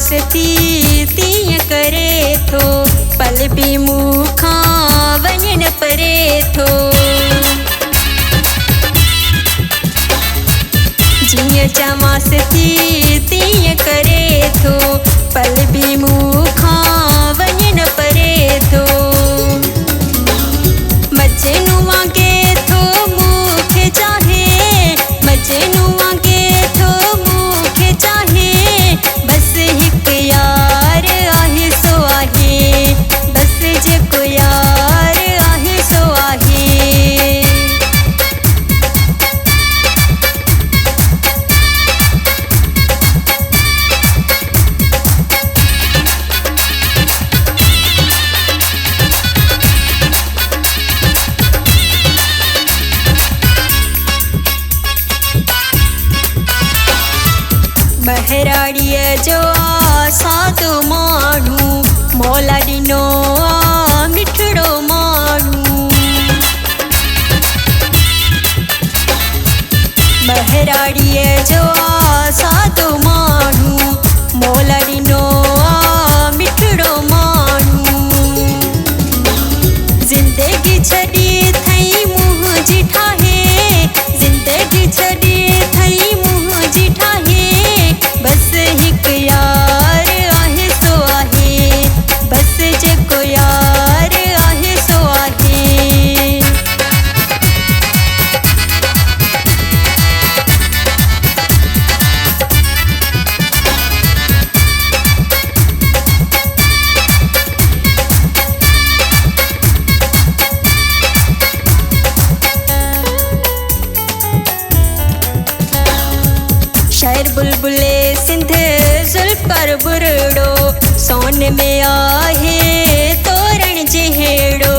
चमासती तीय करे थो पल भी मुखा वञण परे थो जीअं चमासती तीय करे थो पल भी मुखा वञण परे थो मजनू वांगे थो मूंखे चाहे मजनू वांगे थो मूंखे चाहे बस हिक यार आहे सो आहे बस जेको यार आहे सो आहे बहराड़ीअ जो साधु माण्हू मौला ॾिनो आ मिठड़ो माण्हू बहराड़ीअ जो साधु माण्हू मौला ॾिनो आ मिठड़ो माण्हू ज़िंदगी छॾी थई मुंहिंजी ठाहे ज़िंदगी छॾी थई मुंहिंजी ठाहे बस हिक यार आहे सो आहे बस जेको यार आहे सो आहे शायर बुलबुले सिंध ज़ुल्फ़र बुरड़ो सोन में आहे तोरण जहिड़ो